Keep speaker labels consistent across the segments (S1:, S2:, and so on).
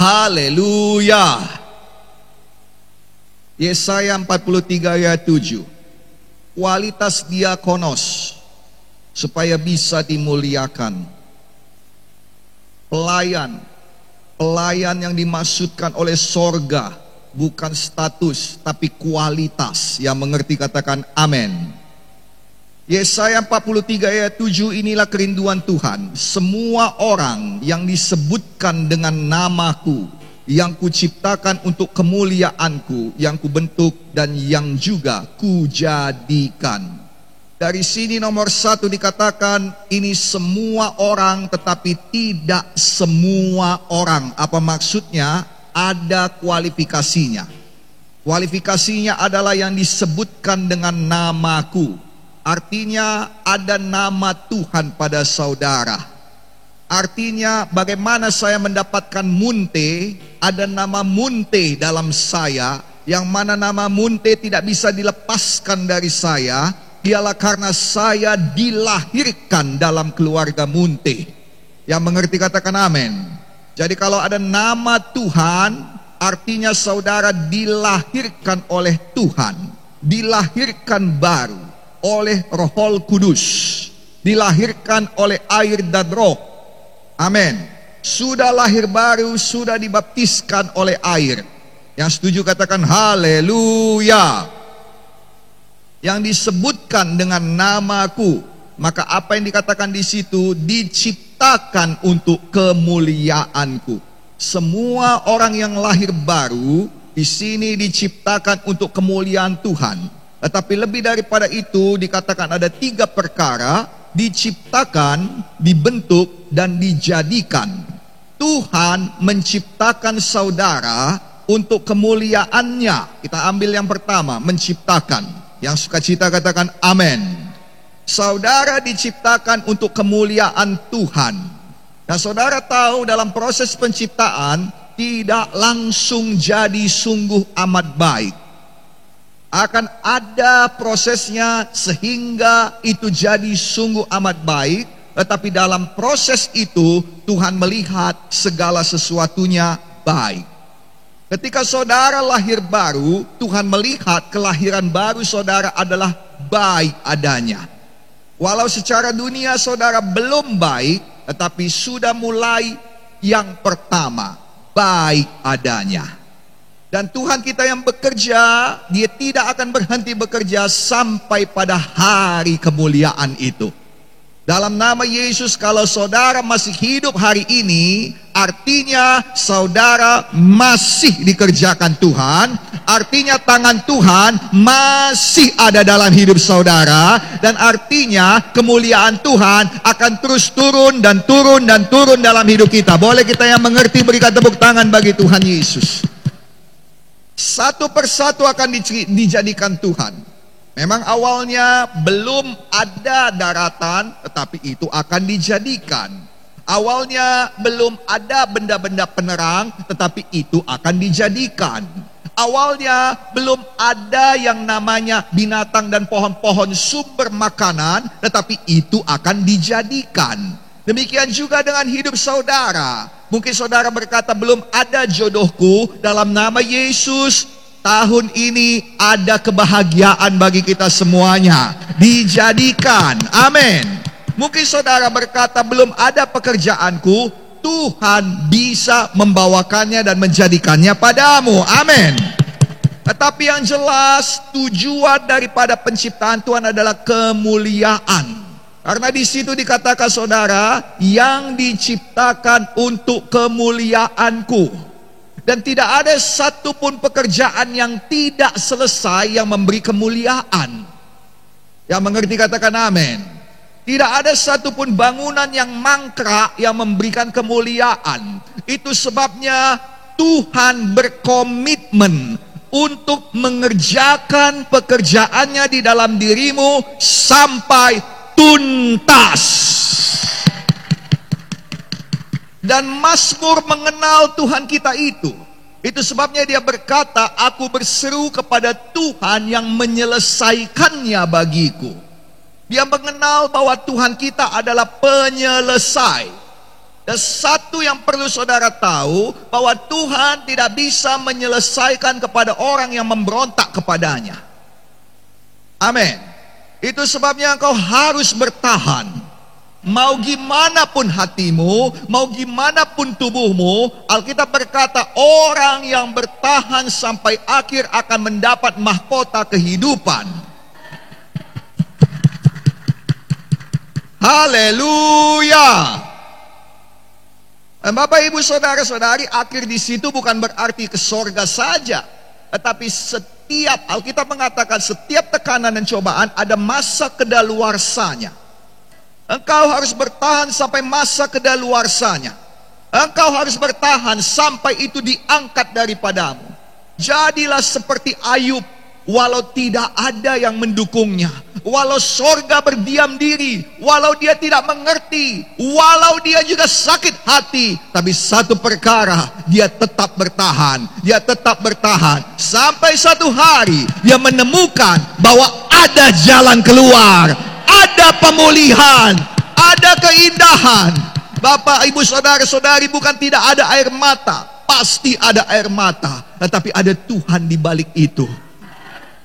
S1: Haleluya. Yesaya 43 ayat 7. Kualitas diakonos supaya bisa dimuliakan. Pelayan yang dimaksudkan oleh sorga bukan status tapi kualitas. Yang mengerti katakan amin. Yesaya 43 ayat 7, inilah kerinduan Tuhan. Semua orang yang disebutkan dengan namaku, yang kuciptakan untuk kemuliaanku, yang kubentuk dan yang juga kujadikan. Dari sini nomor 1 dikatakan ini semua orang, tetapi tidak semua orang. Apa maksudnya? Ada kualifikasinya. Kualifikasinya adalah yang disebutkan dengan namaku. Artinya ada nama Tuhan pada saudara. Artinya bagaimana saya mendapatkan munte? Ada nama munte dalam saya, yang mana nama munte tidak bisa dilepaskan dari saya. Ialah karena saya dilahirkan dalam keluarga munte. Yang mengerti katakan amin. Jadi kalau ada nama Tuhan, artinya saudara dilahirkan oleh Tuhan, dilahirkan baru oleh Roh Kudus, dilahirkan oleh air dan roh. Amin. Sudah lahir baru, sudah dibaptiskan oleh air. Yang setuju katakan haleluya. Yang disebutkan dengan namaku, maka apa yang dikatakan di situ? Diciptakan untuk kemuliaanku. Semua orang yang lahir baru di sini diciptakan untuk kemuliaan Tuhan. Tetapi lebih daripada itu dikatakan ada 3 perkara: diciptakan, dibentuk, dan dijadikan. Tuhan menciptakan saudara untuk kemuliaannya. Kita ambil yang pertama, menciptakan. Yang sukacita katakan amin. Saudara diciptakan untuk kemuliaan Tuhan. Dan saudara tahu dalam proses penciptaan tidak langsung jadi sungguh amat baik. Akan ada prosesnya sehingga itu jadi sungguh amat baik. Tetapi dalam proses itu Tuhan melihat segala sesuatunya baik. Ketika saudara lahir baru, Tuhan melihat kelahiran baru saudara adalah baik adanya. Walau secara dunia saudara belum baik, tetapi sudah mulai yang pertama, baik adanya. Dan Tuhan kita yang bekerja, Dia tidak akan berhenti bekerja sampai pada hari kemuliaan itu. Dalam nama Yesus, kalau saudara masih hidup hari ini, artinya saudara masih dikerjakan Tuhan. Artinya tangan Tuhan masih ada dalam hidup saudara. Dan artinya kemuliaan Tuhan akan terus turun dan turun dan turun dalam hidup kita. Boleh kita yang mengerti berikan tepuk tangan bagi Tuhan Yesus. Satu persatu akan dijadikan Tuhan. Memang awalnya belum ada daratan, tetapi itu akan dijadikan. Awalnya belum ada benda-benda penerang, tetapi itu akan dijadikan. Awalnya belum ada yang namanya binatang dan pohon-pohon sumber makanan, tetapi itu akan dijadikan. Demikian juga dengan hidup saudara. Mungkin saudara berkata belum ada jodohku. Dalam nama Yesus, tahun ini ada kebahagiaan bagi kita semuanya. Dijadikan. Amin. Mungkin saudara berkata belum ada pekerjaanku. Tuhan bisa membawakannya dan menjadikannya padamu. Amin. Tetapi yang jelas tujuan daripada penciptaan Tuhan adalah kemuliaan. Karena di situ dikatakan saudara, yang diciptakan untuk kemuliaanku. Dan tidak ada satupun pekerjaan yang tidak selesai yang memberi kemuliaan. Yang mengerti katakan amin. Tidak ada satupun bangunan yang mangkrak yang memberikan kemuliaan. Itu sebabnya Tuhan berkomitmen untuk mengerjakan pekerjaannya di dalam dirimu sampai tuntas. Dan Mazmur mengenal Tuhan kita itu. Itu sebabnya dia berkata, aku berseru kepada Tuhan yang menyelesaikannya bagiku. Dia mengenal bahwa Tuhan kita adalah penyelesai. Dan satu yang perlu saudara tahu, bahwa Tuhan tidak bisa menyelesaikan kepada orang yang memberontak kepadanya. Amin. Itu sebabnya engkau harus bertahan. Mau gimana pun hatimu, mau gimana pun tubuhmu, Alkitab berkata orang yang bertahan sampai akhir akan mendapat mahkota kehidupan. Haleluya. Bapak ibu saudara-saudari, akhir di situ bukan berarti ke sorga saja, tetapi setiap, Alkitab mengatakan setiap tekanan dan cobaan ada masa kedaluarsanya. Engkau harus bertahan sampai masa kedaluarsanya. Engkau harus bertahan sampai itu diangkat daripadamu. Jadilah seperti Ayub, walau tidak ada yang mendukungnya, walau sorga berdiam diri, walau dia tidak mengerti, walau dia juga sakit hati, tapi satu perkara, dia tetap bertahan. Dia tetap bertahan sampai satu hari dia menemukan bahwa ada jalan keluar, ada pemulihan, ada keindahan. Bapak, ibu, saudara-saudari, bukan tidak ada air mata, pasti ada air mata, tetapi ada Tuhan di balik itu.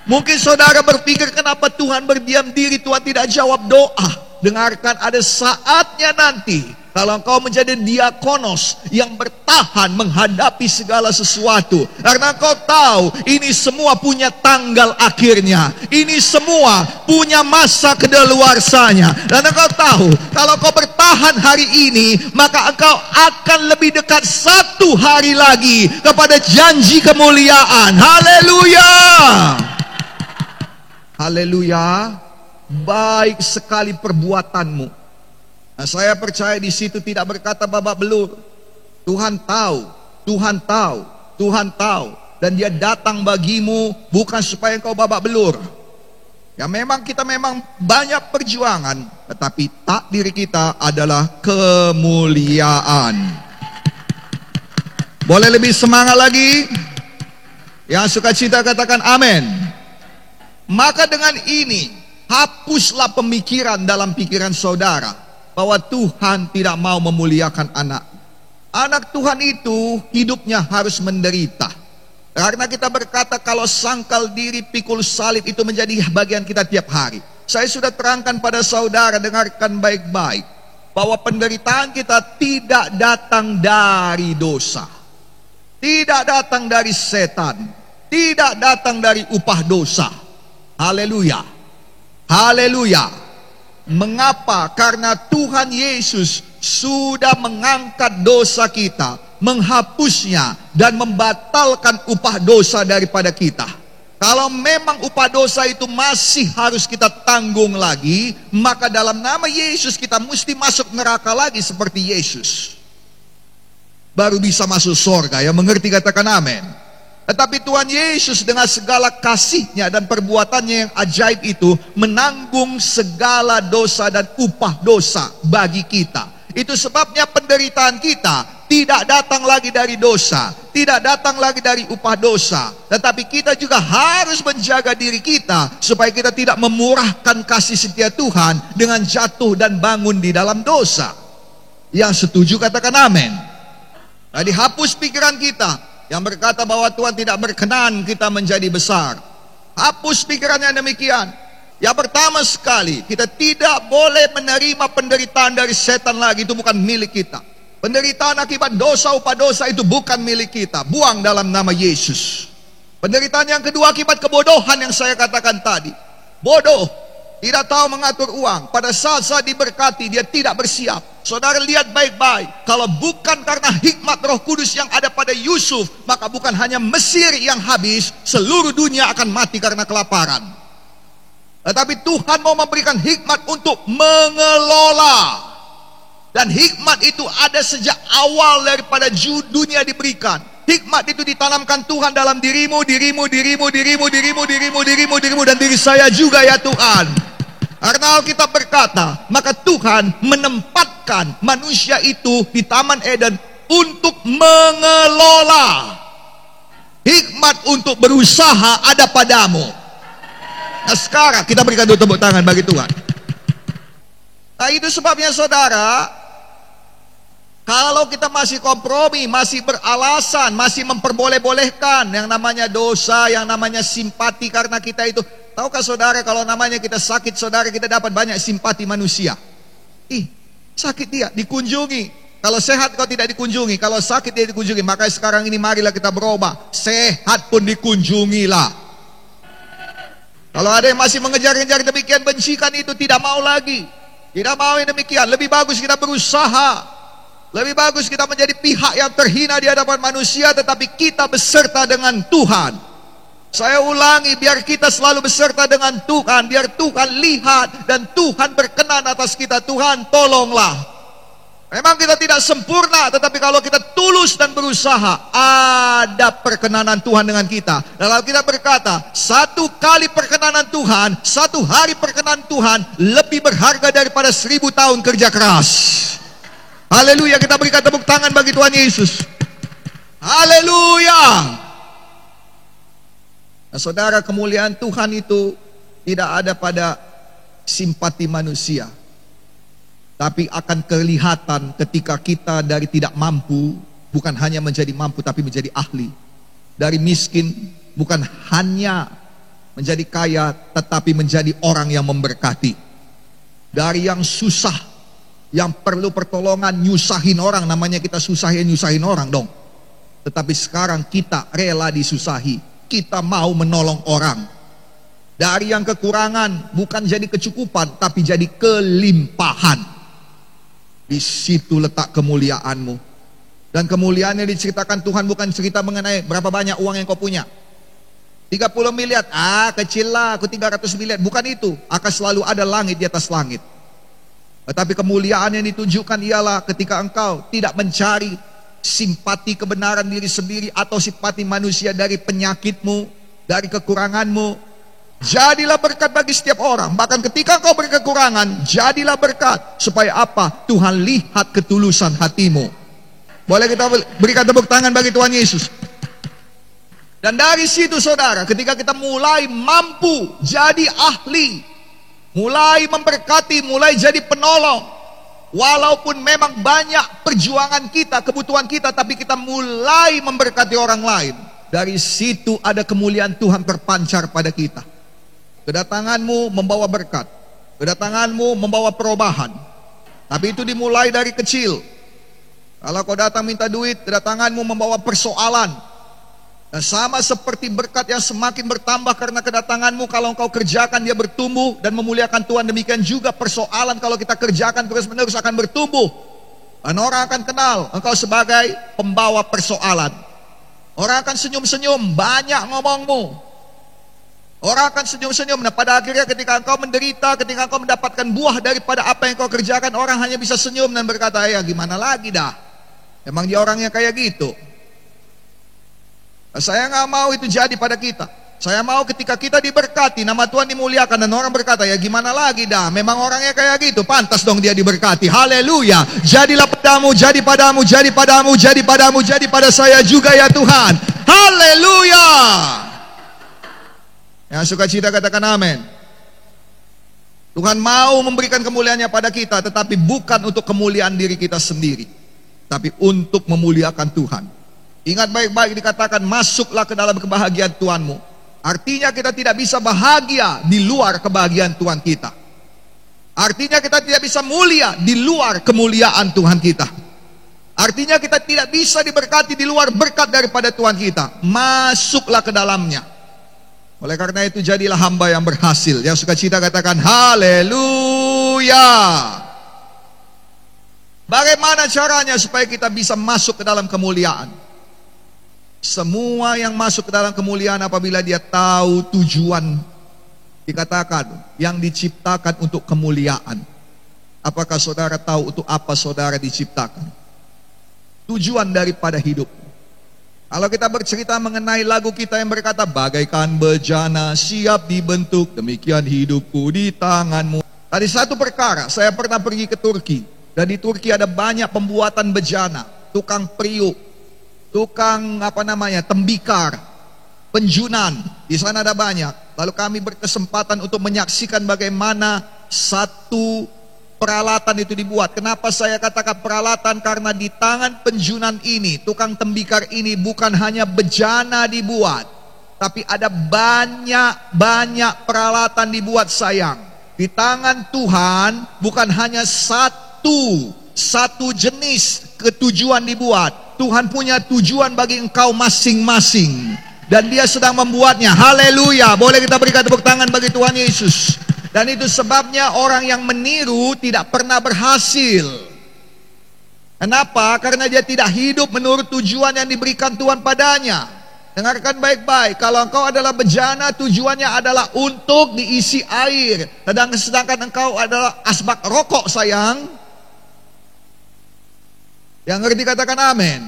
S1: Mungkin saudara berpikir, kenapa Tuhan berdiam diri, Tuhan tidak jawab doa. Dengarkan, ada saatnya nanti kalau engkau menjadi diakonos yang bertahan menghadapi segala sesuatu, karena engkau tahu ini semua punya tanggal akhirnya, ini semua punya masa kedaluarsanya. Dan engkau tahu kalau engkau bertahan hari ini, maka engkau akan lebih dekat satu hari lagi kepada janji kemuliaan. Haleluya. Haleluya. Baik sekali perbuatanmu. Nah, saya percaya di situ tidak berkata babak belur. Tuhan tahu, Tuhan tahu, Tuhan tahu, dan Dia datang bagimu bukan supaya engkau babak belur. Ya, memang kita memang banyak perjuangan, tetapi takdir kita adalah kemuliaan. Boleh lebih semangat lagi? Yang suka cita katakan amin. Maka dengan ini, hapuslah pemikiran dalam pikiran saudara bahwa Tuhan tidak mau memuliakan anak. Anak Tuhan itu hidupnya harus menderita. Karena kita berkata kalau sangkal diri pikul salib itu menjadi bagian kita tiap hari. Saya sudah terangkan pada saudara, dengarkan baik-baik, bahwa penderitaan kita tidak datang dari dosa, tidak datang dari setan, tidak datang dari upah dosa. Haleluya. Haleluya. Mengapa? Karena Tuhan Yesus sudah mengangkat dosa kita, menghapusnya, dan membatalkan upah dosa daripada kita. Kalau memang upah dosa itu masih harus kita tanggung lagi, maka dalam nama Yesus kita mesti masuk neraka lagi seperti Yesus, baru bisa masuk surga. Yang mengerti katakan amin. Tetapi Tuhan Yesus dengan segala kasih-Nya dan perbuatannya yang ajaib itu menanggung segala dosa dan upah dosa bagi kita. Itu sebabnya penderitaan kita tidak datang lagi dari dosa, tidak datang lagi dari upah dosa. Tetapi kita juga harus menjaga diri kita supaya kita tidak memurahkan kasih setia Tuhan dengan jatuh dan bangun di dalam dosa. Yang setuju katakan amin. Jadi hapus pikiran kita yang berkata bahwa Tuhan tidak berkenan kita menjadi besar. Hapus pikirannya demikian. Yang pertama sekali, kita tidak boleh menerima penderitaan dari setan lagi. Itu bukan milik kita. Penderitaan akibat dosa, upah dosa itu bukan milik kita. Buang dalam nama Yesus. Penderitaan yang kedua akibat kebodohan yang saya katakan tadi. Bodoh, tidak tahu mengatur uang. Pada saat diberkati, dia tidak bersiap. Saudara lihat baik-baik, kalau bukan karena hikmat Roh Kudus yang ada pada Yusuf, maka bukan hanya Mesir yang habis, seluruh dunia akan mati karena kelaparan. Tetapi Tuhan mau memberikan hikmat untuk mengelola. Dan hikmat itu ada sejak awal daripada dunia diberikan. Hikmat itu ditanamkan Tuhan dalam dirimu, dan diri saya juga ya Tuhan. Karena Alkitab berkata, maka Tuhan menempatkan manusia itu di Taman Eden untuk mengelola. Hikmat untuk berusaha ada padamu. Nah sekarang kita berikan tepuk tangan bagi Tuhan. Nah itu sebabnya saudara, Kalau kita masih kompromi, masih beralasan, masih memperboleh-bolehkan yang namanya dosa, yang namanya simpati karena kita itu. Tahukah saudara kalau namanya kita sakit, saudara kita dapat banyak simpati manusia. Sakit dia, dikunjungi. Kalau sehat kau tidak dikunjungi, kalau sakit dia dikunjungi. Makanya sekarang ini marilah kita berubah. Sehat pun dikunjungilah. Kalau ada yang masih mengejar-ngejar demikian, bencikan itu, tidak mau lagi. Tidak mau yang demikian. Lebih bagus kita berusaha. Lebih bagus kita menjadi pihak yang terhina di hadapan manusia, tetapi kita beserta dengan Tuhan. Saya ulangi, biar kita selalu beserta dengan Tuhan, biar Tuhan lihat dan Tuhan berkenan atas kita. Tuhan tolonglah. Memang kita tidak sempurna, tetapi kalau kita tulus dan berusaha, ada perkenanan Tuhan dengan kita. Dan kalau kita berkata, satu kali perkenanan Tuhan, satu hari perkenanan Tuhan, lebih berharga daripada 1000 tahun kerja keras. Haleluya, kita berikan tepuk tangan bagi Tuhan Yesus. Haleluya. Nah, saudara, kemuliaan Tuhan itu tidak ada pada simpati manusia, tapi akan kelihatan ketika kita dari tidak mampu, bukan hanya menjadi mampu, tapi menjadi ahli. Dari miskin, bukan hanya menjadi kaya, tetapi menjadi orang yang memberkati. Dari yang susah, yang perlu pertolongan, nyusahin orang, namanya kita nyusahin orang dong. Tetapi sekarang kita rela disusahi, kita mau menolong orang. Dari yang kekurangan, bukan jadi kecukupan, tapi jadi kelimpahan. Di situ letak kemuliaanmu. Dan kemuliaannya diceritakan Tuhan bukan cerita mengenai berapa banyak uang yang kau punya. 30 miliar, kecil lah, aku 300 miliar. Bukan itu, akan selalu ada langit di atas langit. Tetapi kemuliaan yang ditunjukkan ialah ketika engkau tidak mencari simpati kebenaran diri sendiri atau simpati manusia dari penyakitmu, dari kekuranganmu. Jadilah berkat bagi setiap orang. Bahkan ketika engkau berkekurangan, jadilah berkat. Supaya apa? Tuhan lihat ketulusan hatimu. Boleh kita berikan tepuk tangan bagi Tuhan Yesus. Dan dari situ saudara, ketika kita mulai mampu jadi ahli, mulai memberkati, mulai jadi penolong. Walaupun memang banyak perjuangan kita, kebutuhan kita, tapi kita mulai memberkati orang lain. Dari situ ada kemuliaan Tuhan terpancar pada kita. Kedatanganmu membawa berkat, kedatanganmu membawa perubahan. Tapi itu dimulai dari kecil. Kalau kau datang minta duit, kedatanganmu membawa persoalan. Dan sama seperti berkat yang semakin bertambah karena kedatanganmu, kalau engkau kerjakan dia bertumbuh dan memuliakan Tuhan. Demikian juga persoalan kalau kita kerjakan terus-menerus akan bertumbuh. Dan orang akan kenal engkau sebagai pembawa persoalan. Orang akan senyum-senyum, banyak ngomongmu. Orang akan senyum-senyum. Nah, pada akhirnya ketika engkau menderita, ketika engkau mendapatkan buah daripada apa yang kau kerjakan, orang hanya bisa senyum dan berkata, ya gimana lagi dah, emang dia orangnya kayak gitu. Saya nggak mau itu jadi pada kita. Saya mau ketika kita diberkati, nama Tuhan dimuliakan, dan orang berkata, ya gimana lagi dah, memang orangnya kayak gitu, pantas dong dia diberkati. Haleluya. Jadilah padamu, jadi padamu, jadi padamu, jadi padamu, jadi pada saya juga ya Tuhan. Haleluya. Yang suka cita katakan amin. Tuhan mau memberikan kemuliaannya pada kita, tetapi bukan untuk kemuliaan diri kita sendiri, tapi untuk memuliakan Tuhan. Ingat baik-baik dikatakan, masuklah ke dalam kebahagiaan Tuhanmu. Artinya kita tidak bisa bahagia di luar kebahagiaan Tuhan kita. Artinya kita tidak bisa mulia di luar kemuliaan Tuhan kita. Artinya kita tidak bisa diberkati di luar berkat daripada Tuhan kita. Masuklah ke dalamnya. Oleh karena itu jadilah hamba yang berhasil. Yang suka cita katakan haleluya. Bagaimana caranya supaya kita bisa masuk ke dalam kemuliaan? Semua yang masuk ke dalam kemuliaan apabila dia tahu tujuan, dikatakan yang diciptakan untuk kemuliaan. Apakah saudara tahu untuk apa saudara diciptakan? Tujuan daripada hidup. Kalau kita bercerita mengenai lagu kita yang berkata, bagaikan bejana siap dibentuk, demikian hidupku di tanganmu. Tadi satu perkara, saya pernah pergi ke Turki. Dan di Turki ada banyak pembuatan bejana, tukang priuk, tukang tembikar, penjunan. Di sana ada banyak. Lalu kami berkesempatan untuk menyaksikan bagaimana satu peralatan itu dibuat. Kenapa saya katakan peralatan? Karena di tangan penjunan ini, tukang tembikar ini, bukan hanya bejana dibuat, tapi ada banyak peralatan dibuat, sayang. Di tangan Tuhan bukan hanya satu jenis ketujuan dibuat. Tuhan punya tujuan bagi engkau masing-masing, dan Dia sedang membuatnya. Haleluya. Boleh kita berikan tepuk tangan bagi Tuhan Yesus. Dan itu sebabnya orang yang meniru tidak pernah berhasil. Kenapa? Karena dia tidak hidup menurut tujuan yang diberikan Tuhan padanya. Dengarkan baik-baik. Kalau engkau adalah bejana, tujuannya adalah untuk diisi air. Sedangkan engkau adalah asbak rokok, sayang. Yang ngerti katakan amin.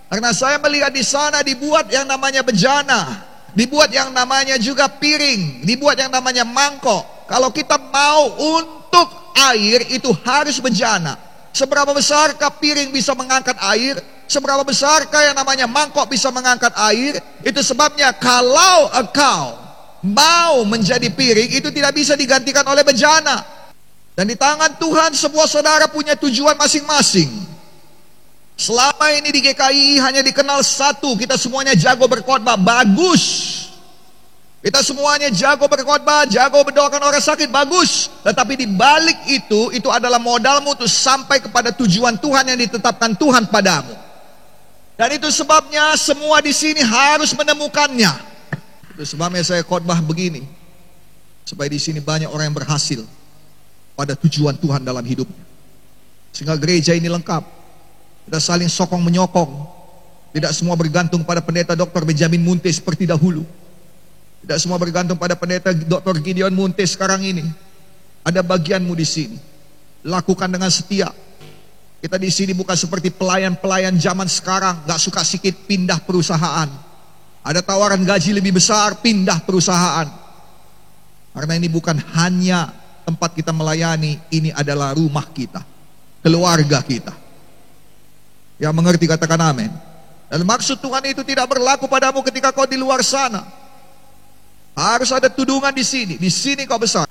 S1: Karena saya melihat di sana dibuat yang namanya bejana, dibuat yang namanya juga piring, dibuat yang namanya mangkok. Kalau kita mau untuk air, itu harus bejana. Seberapa besarkah piring bisa mengangkat air? Seberapa besarkah yang namanya mangkok bisa mengangkat air? Itu sebabnya kalau engkau mau menjadi piring, itu tidak bisa digantikan oleh bejana. Dan di tangan Tuhan, semua saudara punya tujuan masing-masing. Selama ini di GKI hanya dikenal satu, kita semuanya jago berkhotbah, bagus. Kita semuanya jago berkhotbah, jago mendoakan orang sakit, bagus. Tetapi di balik itu adalah modalmu untuk sampai kepada tujuan Tuhan yang ditetapkan Tuhan padamu. Dan itu sebabnya semua di sini harus menemukannya. Itu sebabnya saya khotbah begini, supaya di sini banyak orang yang berhasil pada tujuan Tuhan dalam hidupnya. Sehingga gereja ini lengkap. Kita saling sokong menyokong. Tidak semua bergantung pada pendeta Dr. Benjamin Munte seperti dahulu. Tidak semua bergantung pada pendeta Dr. Gideon Munte sekarang ini. Ada bagianmu di sini. Lakukan dengan setia. Kita di sini bukan seperti pelayan-pelayan zaman sekarang, gak suka sikit pindah perusahaan. Ada tawaran gaji lebih besar, pindah perusahaan. Karena ini bukan hanya tempat kita melayani, ini adalah rumah kita, keluarga kita. Yang mengerti katakan amin. Dan maksud Tuhan itu tidak berlaku padamu ketika kau di luar sana. Harus ada tudungan di sini. Di sini kau besar.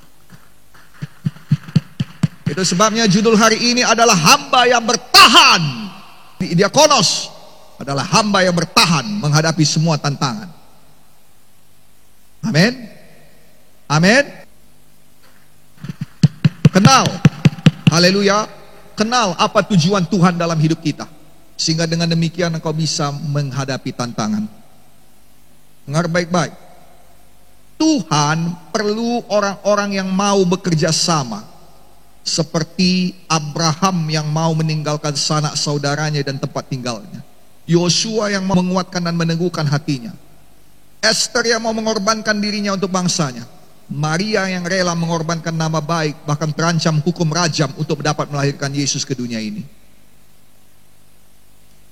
S1: Itu sebabnya judul hari ini adalah hamba yang bertahan. Diakonos adalah hamba yang bertahan menghadapi semua tantangan. Amin. Amin. Kenal. Haleluya. Kenal apa tujuan Tuhan dalam hidup kita. Sehingga dengan demikian engkau bisa menghadapi tantangan. Dengar baik-baik. Tuhan perlu orang-orang yang mau bekerja sama. Seperti Abraham yang mau meninggalkan sanak saudaranya dan tempat tinggalnya. Yosua yang mau menguatkan dan meneguhkan hatinya. Esther yang mau mengorbankan dirinya untuk bangsanya. Maria yang rela mengorbankan nama baik, bahkan terancam hukum rajam untuk dapat melahirkan Yesus ke dunia ini.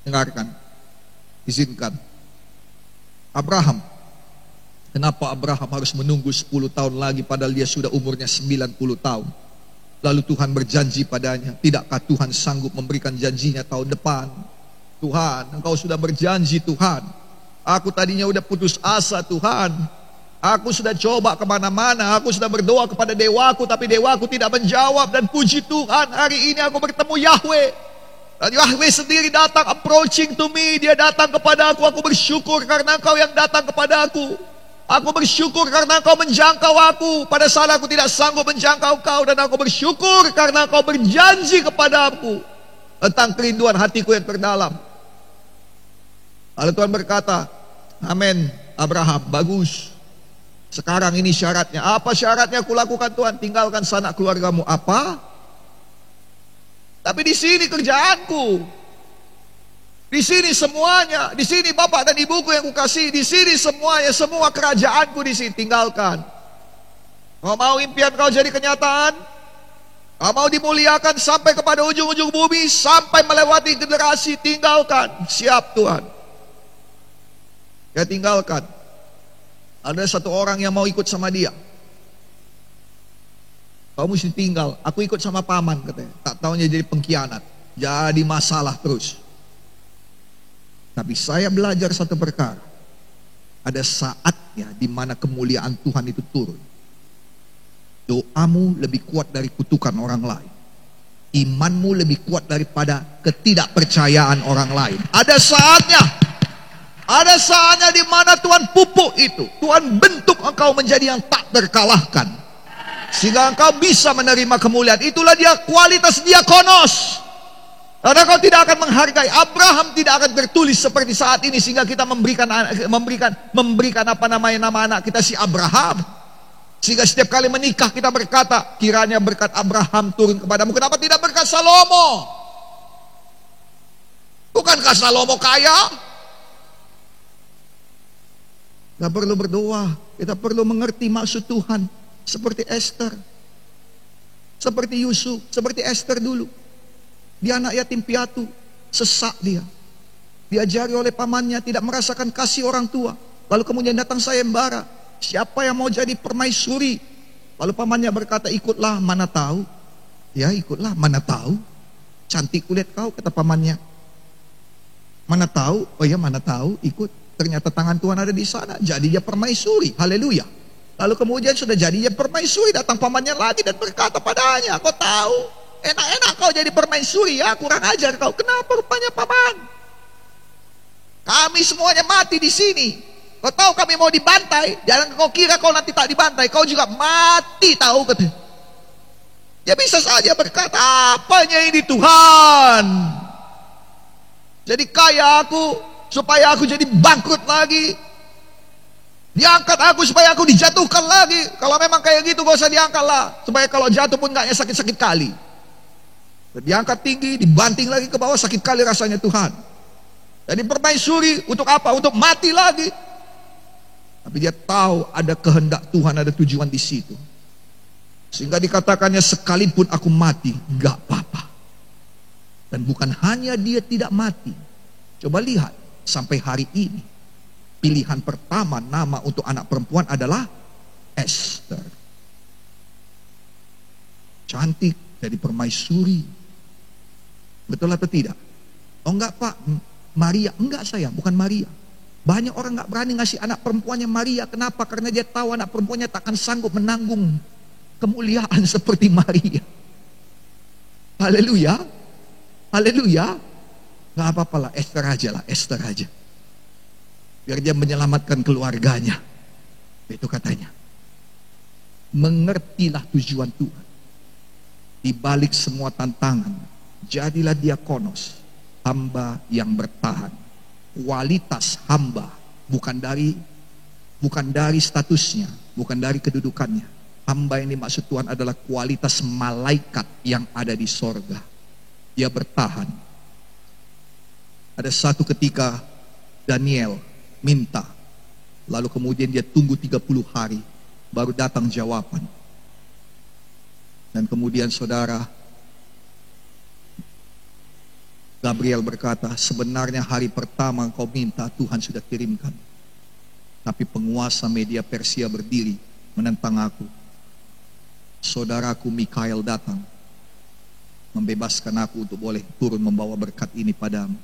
S1: Dengarkan, izinkan. Abraham, kenapa Abraham harus menunggu 10 tahun lagi padahal dia sudah umurnya 90 tahun? Lalu Tuhan berjanji padanya, tidakkah Tuhan sanggup memberikan janjinya tahun depan? Tuhan, engkau sudah berjanji Tuhan. Aku tadinya udah putus asa Tuhan. Aku sudah coba kemana-mana, aku sudah berdoa kepada dewaku, tapi dewaku tidak menjawab. Dan puji Tuhan, hari ini aku bertemu Yahweh. Dan Yahweh sendiri datang, approaching to me. Dia datang kepada aku bersyukur karena engkau yang datang kepada aku. Aku bersyukur karena engkau menjangkau aku pada saat aku tidak sanggup menjangkau kau. Dan aku bersyukur karena engkau berjanji kepada aku tentang kerinduan hatiku yang terdalam. Lalu Tuhan berkata, amin Abraham, bagus. Sekarang ini syaratnya. Apa syaratnya aku lakukan Tuhan? Tinggalkan sanak keluargamu. Apa? Tapi di sini kerjaanku. Di sini semuanya. Di sini bapak dan ibuku yang kukasih. Di sini semuanya. Semua kerajaanku di sini. Tinggalkan. Kau mau impian kau jadi kenyataan? Kau mau dimuliakan sampai kepada ujung-ujung bumi, sampai melewati generasi? Tinggalkan. Siap Tuhan. Ya tinggalkan. Ada satu orang yang mau ikut sama dia. Kau mesti tinggal. Aku ikut sama paman katanya. Tak tahunya jadi pengkhianat. Jadi masalah terus. Tapi saya belajar satu perkara. Ada saatnya di mana kemuliaan Tuhan itu turun. Doamu lebih kuat dari kutukan orang lain. Imanmu lebih kuat daripada ketidakpercayaan orang lain. Ada saatnya di mana Tuhan pupuk itu. Tuhan bentuk engkau menjadi yang tak terkalahkan, sehingga engkau bisa menerima kemuliaan. Itulah dia kualitas diakonos. Karena kau tidak akan menghargai. Abraham tidak akan tertulis seperti saat ini, sehingga kita memberikan nama anak kita si Abraham. Sehingga setiap kali menikah kita berkata, kiranya berkat Abraham turun kepadamu. Kenapa tidak berkat Salomo? Bukankah Salomo kaya? Kita perlu berdoa, kita perlu mengerti maksud Tuhan. Seperti Esther, seperti Yusuf, seperti Esther dulu. Dia anak yatim piatu, sesak dia. Diajari oleh pamannya, tidak merasakan kasih orang tua. Lalu kemudian datang sayembara, siapa yang mau jadi permaisuri? Lalu pamannya berkata, ikutlah, mana tahu. Ya ikutlah, mana tahu. Cantik kulit kau, kata pamannya. Mana tahu, oh ya mana tahu, ikut. Ternyata tangan Tuhan ada di sana, jadi dia permaisuri. Haleluya. Lalu kemudian sudah jadi dia permaisuri, datang pamannya lagi dan berkata padanya, kau tahu, enak-enak kau jadi permaisuri ya, kurang ajar kau. Kenapa rupanya paman? Kami semuanya mati di sini. Kau tahu kami mau dibantai. Jangan kau kira kau nanti tak dibantai, kau juga mati, tahu kata. Dia bisa saja berkata, apanya ini Tuhan? Jadi kaya aku, supaya aku jadi bangkrut lagi. Diangkat aku supaya aku dijatuhkan lagi. Kalau memang kayak gitu gak usah diangkat lah, supaya kalau jatuh pun gak sakit-sakit kali. Diangkat tinggi, dibanting lagi ke bawah, sakit kali rasanya Tuhan. Jadi permaisuri untuk apa? Untuk mati lagi. Tapi dia tahu ada kehendak Tuhan, ada tujuan di situ. Sehingga dikatakannya, sekalipun aku mati gak apa-apa. Dan bukan hanya dia tidak mati. Coba lihat, sampai hari ini pilihan pertama nama untuk anak perempuan adalah Esther. Cantik, jadi permaisuri. Betul atau tidak? Oh enggak Pak, Maria. Enggak sayang, bukan Maria. Banyak orang enggak berani ngasih anak perempuannya Maria. Kenapa? Karena dia tahu anak perempuannya takkan sanggup menanggung kemuliaan seperti Maria. Haleluya. Haleluya. Gak apa-apa lah, Esther aja lah, Esther aja. Biar dia menyelamatkan keluarganya. Itu katanya. Mengertilah tujuan Tuhan. Di balik semua tantangan, jadilah diakonos, hamba yang bertahan. Kualitas hamba bukan dari statusnya, bukan dari kedudukannya. Hamba yang dimaksud Tuhan adalah kualitas malaikat yang ada di sorga. Dia bertahan. Ada satu ketika Daniel minta, lalu kemudian dia tunggu 30 hari, baru datang jawaban. Dan kemudian saudara, Gabriel berkata, sebenarnya hari pertama kau minta Tuhan sudah kirimkan. Tapi penguasa media Persia berdiri menentang aku. Saudaraku Mikael datang, membebaskan aku untuk boleh turun membawa berkat ini padamu.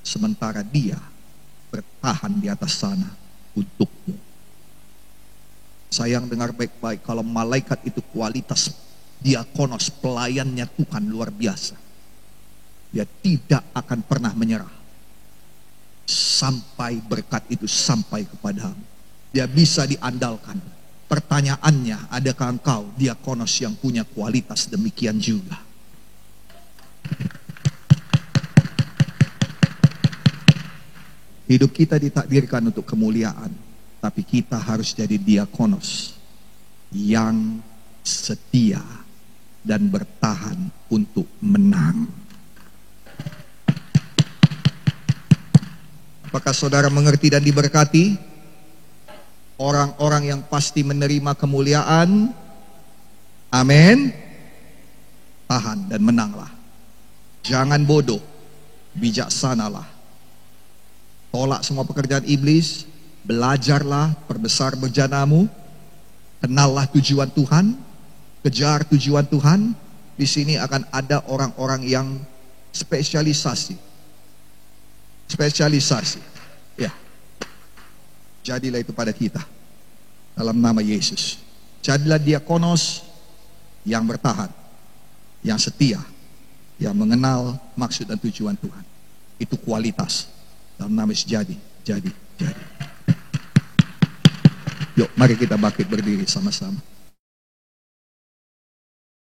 S1: Sementara dia bertahan di atas sana untukmu. Sayang, dengar baik-baik, kalau malaikat itu kualitas diakonos, pelayannya Tuhan luar biasa. Dia tidak akan pernah menyerah sampai berkat itu sampai kepadamu. Dia bisa diandalkan. Pertanyaannya, adakah engkau diakonos yang punya kualitas demikian juga? Hidup kita ditakdirkan untuk kemuliaan, tapi kita harus jadi diakonos yang setia dan bertahan untuk menang. Apakah saudara mengerti dan diberkati? Orang-orang yang pasti menerima kemuliaan, amin, tahan dan menanglah. Jangan bodoh, bijaksanalah. Tolak semua pekerjaan iblis, belajarlah, perbesar bejanamu, kenallah tujuan Tuhan, kejar tujuan Tuhan. Di sini akan ada orang-orang yang spesialisasi. Ya. Jadilah itu pada kita. Dalam nama Yesus. Jadilah diakonos yang bertahan, yang setia, yang mengenal maksud dan tujuan Tuhan. Itu kualitas. Dalam nama Yesus, jadi. Yuk, mari kita bangkit berdiri sama-sama.